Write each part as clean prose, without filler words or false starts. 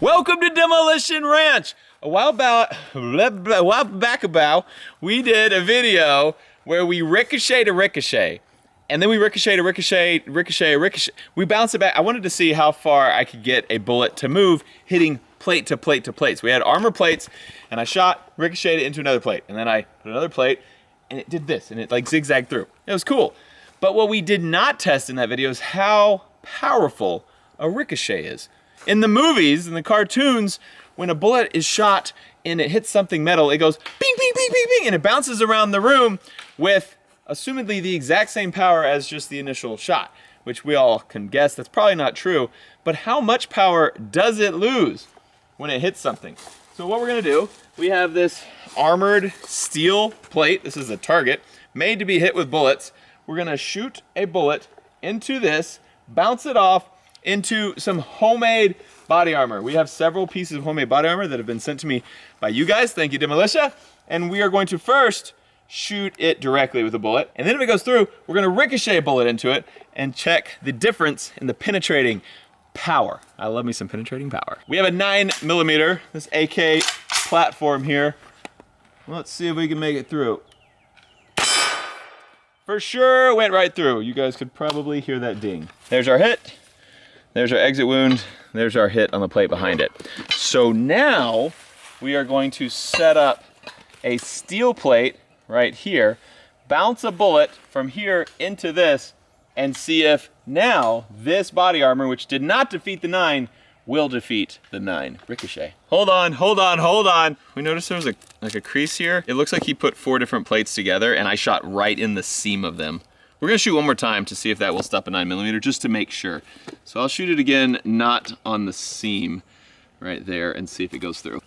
Welcome to Demolition Ranch. A while back, we did a video where we ricocheted a ricochet. And then we ricocheted a ricochet. We bounced it back. I wanted to see how far I could get a bullet to move, hitting plate to plate to plate. So we had armor plates, and I shot, ricocheted it into another plate. And then I put another plate, and it did this, and it like zigzagged through. It was cool. But what we did not test in that video is how powerful a ricochet is. In the movies, in the cartoons, when a bullet is shot and it hits something metal, it goes bing, bing, bing, bing, bing, and it bounces around the room with, assumedly, the exact same power as just the initial shot, which we all can guess that's probably not true. But how much power does it lose when it hits something? So what we're gonna do, we have this armored steel plate. This is a target made to be hit with bullets. We're gonna shoot a bullet into this, bounce it off into some homemade body armor. We have several pieces of homemade body armor that have been sent to me by you guys. Thank you, Demolition. And we are going to first shoot it directly with a bullet. And then if it goes through, we're gonna ricochet a bullet into it and check the difference in the penetrating power. I love me some penetrating power. We have a 9mm, this AK platform here. Let's see if we can make it through. For sure, it went right through. You guys could probably hear that ding. There's our hit. There's our exit wound. There's our hit on the plate behind it. So now we are going to set up a steel plate right here, bounce a bullet from here into this, and see if now this body armor, which did not defeat the 9, will defeat the 9 ricochet. Hold on. We noticed there was like a crease here. It looks like he put 4 different plates together, and I shot right in the seam of them. We're gonna shoot one more time to see if that will stop a 9mm, just to make sure. So I'll shoot it again, not on the seam right there, and see if it goes through.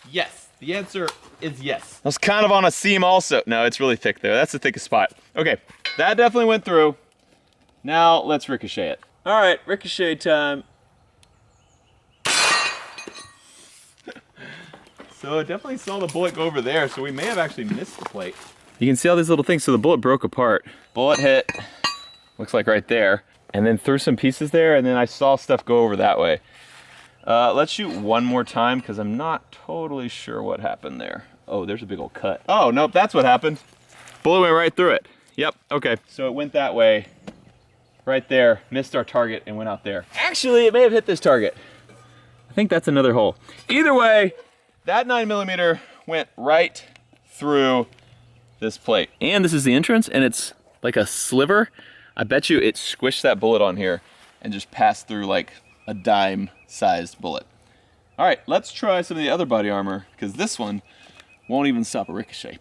Yes, the answer is yes. I was kind of on a seam also. No, it's really thick there. That's the thickest spot. Okay, that definitely went through. Now let's ricochet it. All right, ricochet time. So it definitely saw the bullet go over there, so we may have actually missed the plate. You can see all these little things, so the bullet broke apart. Bullet hit, looks like right there, and then threw some pieces there, and then I saw stuff go over that way. Let's shoot one more time, because I'm not totally sure what happened there. Oh, there's a big old cut. Oh, nope, that's what happened. Bullet went right through it. Yep, okay. So it went that way, right there, missed our target, and went out there. Actually, it may have hit this target. I think that's another hole. Either way, that 9mm went right through this plate. And this is the entrance, and it's like a sliver. I bet you it squished that bullet on here and just passed through like a dime-sized bullet. All right, let's try some of the other body armor, because this one won't even stop a ricochet.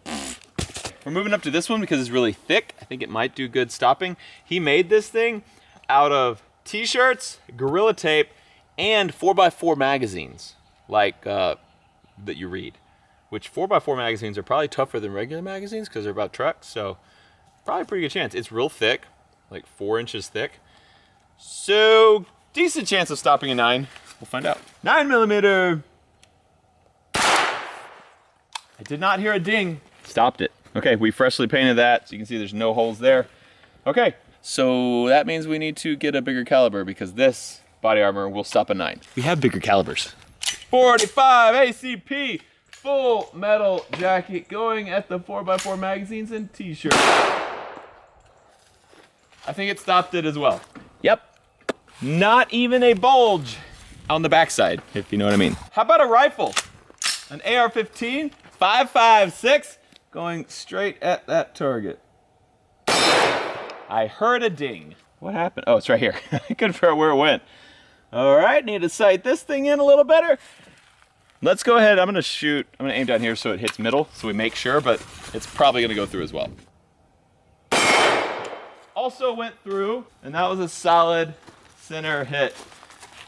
We're moving up to this one because it's really thick. I think it might do good stopping. He made this thing out of t-shirts, Gorilla Tape, and 4x4 magazines, like that you read, which 4x4 magazines are probably tougher than regular magazines because they're about trucks, so probably a pretty good chance. It's real thick, like 4 inches thick, so decent chance of stopping a 9. We'll find out. 9mm. I did not hear a ding. Stopped it. Okay, we freshly painted that, so you can see there's no holes there. Okay, so that means we need to get a bigger caliber because this body armor will stop a 9. We have bigger calibers. 45 ACP full metal jacket going at the 4x4 magazines and t-shirt. I think it stopped it as well. Yep, not even a bulge on the backside, if you know what I mean. How about a rifle? An AR-15, 5.56, going straight at that target. I heard a ding. What happened? Oh, it's right here. I couldn't figure out where it went. All right, need to sight this thing in a little better. Let's go ahead, I'm gonna shoot, I'm gonna aim down here so it hits middle, so we make sure, but it's probably gonna go through as well. Also went through, and that was a solid center hit.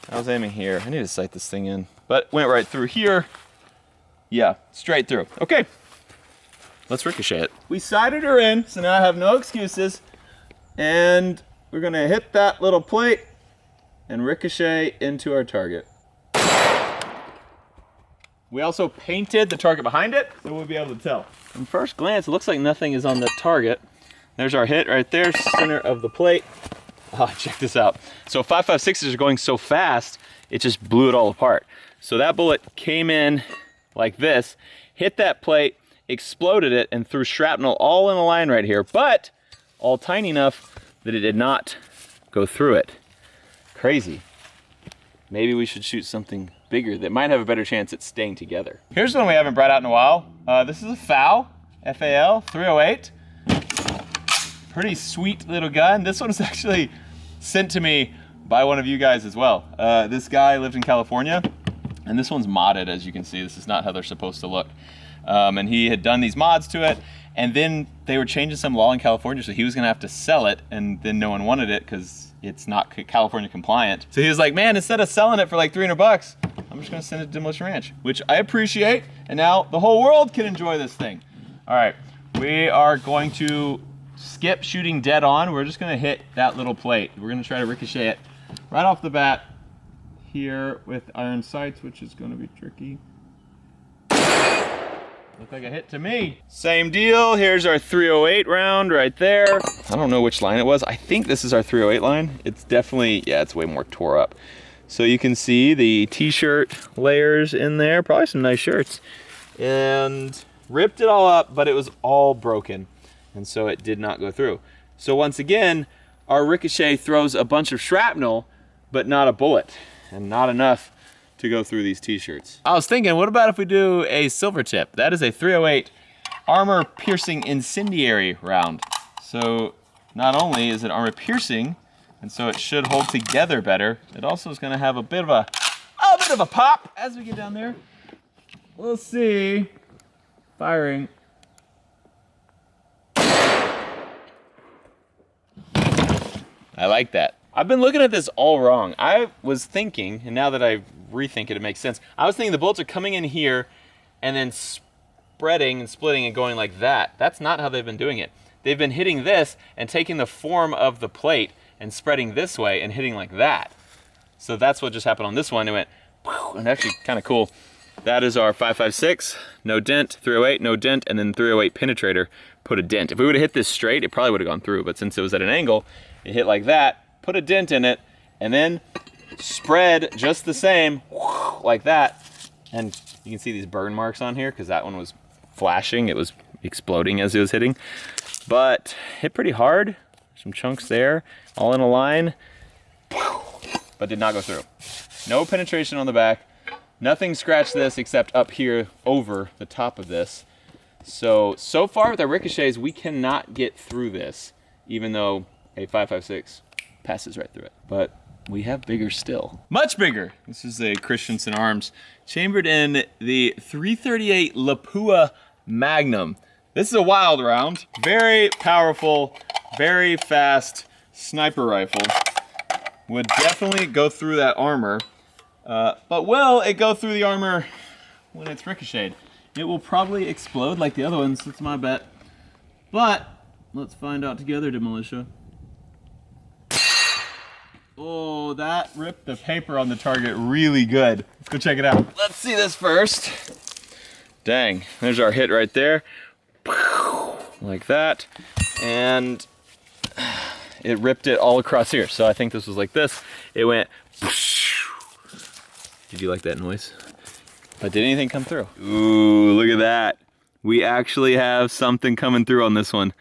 I was aiming here. I need to sight this thing in, but went right through here. Yeah, straight through. Okay, let's ricochet it. We sighted her in, so now I have no excuses, and we're gonna hit that little plate and ricochet into our target. We also painted the target behind it, so we'll be able to tell. From first glance, it looks like nothing is on the target. There's our hit right there, center of the plate. Oh, check this out. So 5.56s are going so fast, it just blew it all apart. So that bullet came in like this, hit that plate, exploded it, and threw shrapnel all in a line right here, but all tiny enough that it did not go through it. Crazy. Maybe we should shoot something bigger that might have a better chance at staying together. Here's one we haven't brought out in a while. This is a FAL, F-A-L, 308. Pretty sweet little gun. This one was actually sent to me by one of you guys as well. This guy lived in California, and this one's modded, as you can see. This is not how they're supposed to look. And he had done these mods to it, and then they were changing some law in California, so he was gonna have to sell it, and then no one wanted it because it's not California compliant. So he was like, man, instead of selling it for like 300 bucks, I'm just gonna send it to Demolition Ranch, which I appreciate, and now the whole world can enjoy this thing. All right, we are going to skip shooting dead on. We're just gonna hit that little plate. We're gonna try to ricochet it right off the bat here with iron sights, which is gonna be tricky. Looked like a hit to me. Same deal, here's our 308 round right there. I don't know which line it was. I think this is our 308 line. It's definitely, yeah, it's way more tore up. So you can see the t-shirt layers in there, probably some nice shirts. And ripped it all up, but it was all broken. And so it did not go through. So once again, our ricochet throws a bunch of shrapnel, but not a bullet, and not enough to go through these t-shirts. I was thinking, what about if we do a silver tip? That is a 308 armor piercing incendiary round. So not only is it armor piercing, and so it should hold together better, it also is gonna have a bit of a pop as we get down there. We'll see. Firing. I like that. I've been looking at this all wrong. I was thinking, and now that I rethink it, it makes sense. I was thinking the bolts are coming in here and then spreading and splitting and going like that. That's not how they've been doing it. They've been hitting this and taking the form of the plate and spreading this way and hitting like that. So that's what just happened on this one. It went, and actually kind of cool. That is our 5.56, no dent, 308, no dent, and then 308 penetrator put a dent. If we would have hit this straight, it probably would have gone through, but since it was at an angle, it hit like that, put a dent in it, and then spread just the same, like that. And you can see these burn marks on here because that one was flashing. It was exploding as it was hitting. But hit pretty hard. Some chunks there, all in a line, but did not go through. No penetration on the back. Nothing scratched this except up here over the top of this. So far with our ricochets, we cannot get through this, even though a 5.56 passes right through it. But we have bigger still. Much bigger. This is a Christensen Arms, chambered in the 338 Lapua Magnum. This is a wild round. Very powerful, very fast sniper rifle. Would definitely go through that armor. But will it go through the armor when it's ricocheted? It will probably explode like the other ones, that's my bet. But let's find out together, Demolisha. Oh, that ripped the paper on the target really good. Let's go check it out. Let's see this first. Dang, there's our hit right there. Like that. And it ripped it all across here. So I think this was like this. It went. Did you like that noise? But did anything come through? Ooh, look at that. We actually have something coming through on this one.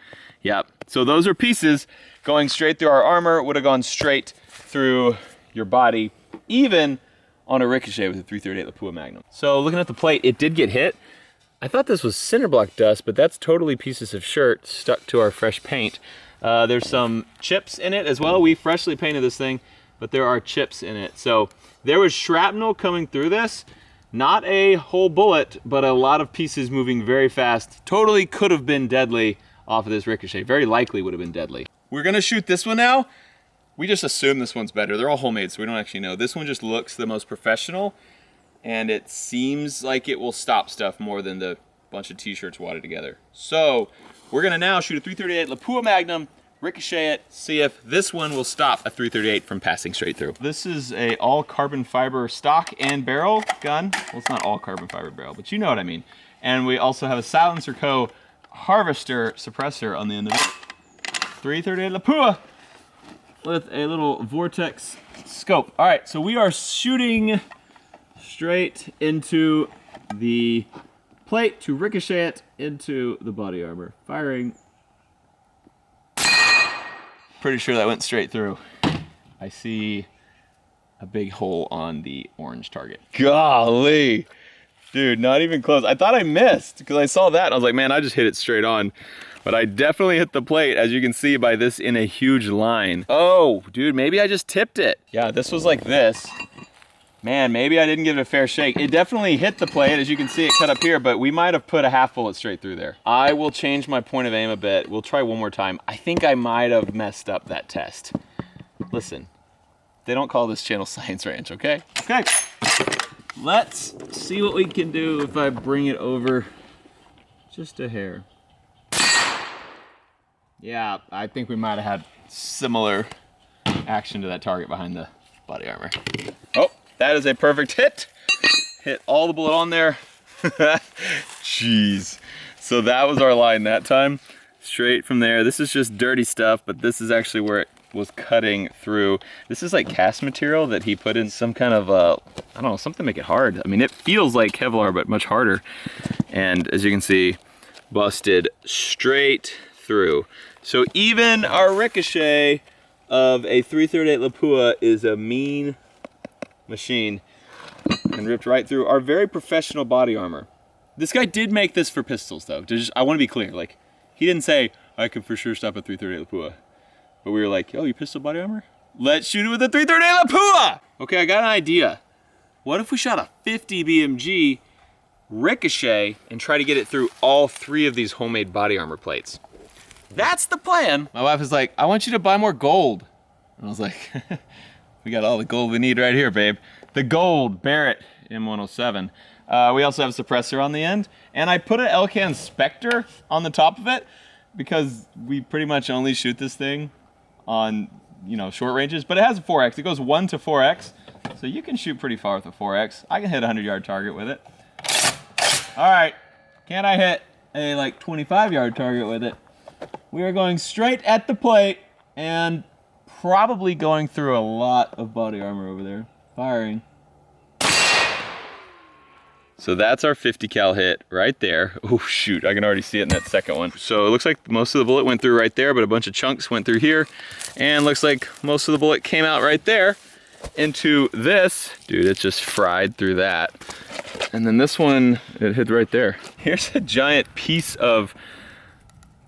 Yep. So those are pieces going straight through our armor. Would have gone straight through your body, even on a Ricochet with a 338 Lapua Magnum. So looking at the plate, it did get hit. I thought this was cinder block dust, but that's totally pieces of shirt stuck to our fresh paint. There's some chips in it as well. We freshly painted this thing, but there are chips in it. So there was shrapnel coming through this. Not a whole bullet, but a lot of pieces moving very fast. Totally could have been deadly off of this Ricochet. Very likely would have been deadly. We're gonna shoot this one now. We just assume this one's better. They're all homemade, so we don't actually know. This one just looks the most professional, and it seems like it will stop stuff more than the bunch of t-shirts wadded together. So we're gonna now shoot a 338 Lapua Magnum, ricochet it, see if this one will stop a 338 from passing straight through. This is a all carbon fiber stock and barrel gun. Well, it's not all carbon fiber barrel, but you know what I mean. And we also have a Silencer Co. Harvester suppressor on the end of it. 338 Lapua with a little vortex scope. All right, so we are shooting straight into the plate to ricochet it into the body armor. Firing. Pretty sure that went straight through. I see a big hole on the orange target. Golly. Dude, not even close. I thought I missed because I saw that and I was like, man, I just hit it straight on. But I definitely hit the plate, as you can see by this in a huge line. Oh, dude, maybe I just tipped it. Yeah, this was like this. Man, maybe I didn't give it a fair shake. It definitely hit the plate, as you can see it cut up here, but we might have put a half bullet straight through there. I will change my point of aim a bit. We'll try one more time. I think I might have messed up that test. Listen, they don't call this channel Science Ranch, okay? Okay, let's see what we can do if I bring it over just a hair. Yeah, I think we might have had similar action to that target behind the body armor. Oh, that is a perfect hit. Hit all the bullet on there. Jeez. So that was our line that time. Straight from there. This is just dirty stuff, but this is actually where it was cutting through. This is like cast material that he put in some kind of, I don't know, something to make it hard. I mean, it feels like Kevlar, but much harder. And as you can see, busted straight through. So even our ricochet of a 338 Lapua is a mean machine and ripped right through our very professional body armor. This guy did make this for pistols though. I want to be clear, like he didn't say I could for sure stop a 338 Lapua, but we were like, oh, you pistol body armor? Let's shoot it with a 338 Lapua. Okay, I got an idea. What if we shot a 50 BMG ricochet and try to get it through all three of these homemade body armor plates? That's the plan. My wife is like, I want you to buy more gold. And I was like, we got all the gold we need right here, babe. The gold Barrett M107. We also have a suppressor on the end. And I put an Elcan Spectre on the top of it because we pretty much only shoot this thing on, you know, short ranges. But it has a 4X. It goes 1 to 4X. So you can shoot pretty far with a 4X. I can hit a 100-yard target with it. All right. Can I hit a like 25-yard target with it? We are going straight at the plate and probably going through a lot of body armor over there. Firing. So that's our 50 cal hit right there. Oh shoot, I can already see it in that second one. So it looks like most of the bullet went through right there, but a bunch of chunks went through here. And looks like most of the bullet came out right there into this. Dude, it just fried through that. And then this one, it hit right there. Here's a giant piece of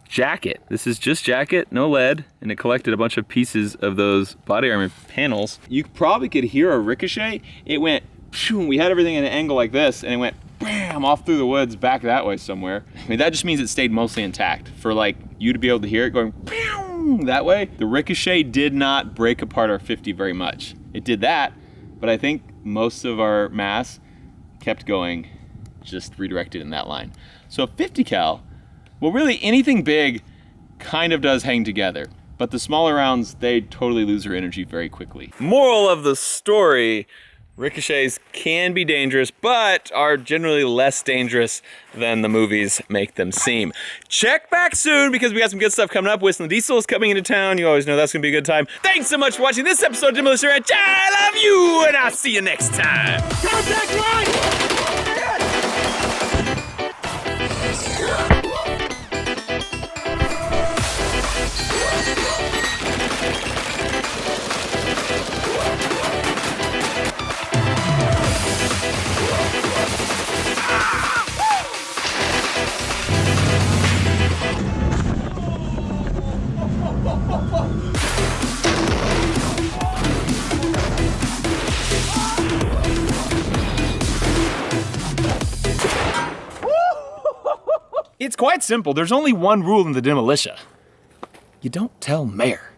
jacket. This is just jacket, no lead, and it collected a bunch of pieces of those body armor panels. You probably could hear a ricochet. It went, we had everything at an angle like this, and it went bam off through the woods back that way somewhere. I mean, that just means it stayed mostly intact. For like you to be able to hear it going bam that way, the ricochet did not break apart our 50 very much. It did that, but I think most of our mass kept going, just redirected in that line. So 50 cal, well, really anything big kind of does hang together, but the smaller rounds, they totally lose their energy very quickly. Moral of the story, Ricochets can be dangerous, but are generally less dangerous than the movies make them seem. Check back soon because we got some good stuff coming up. Whistling Diesel is coming into town. You always know that's going to be a good time. Thanks so much for watching this episode of Demolition Ranch. I love you, and I'll see you next time. Contact line! It's quite simple. There's only one rule in the demolition. You don't tell Mayor.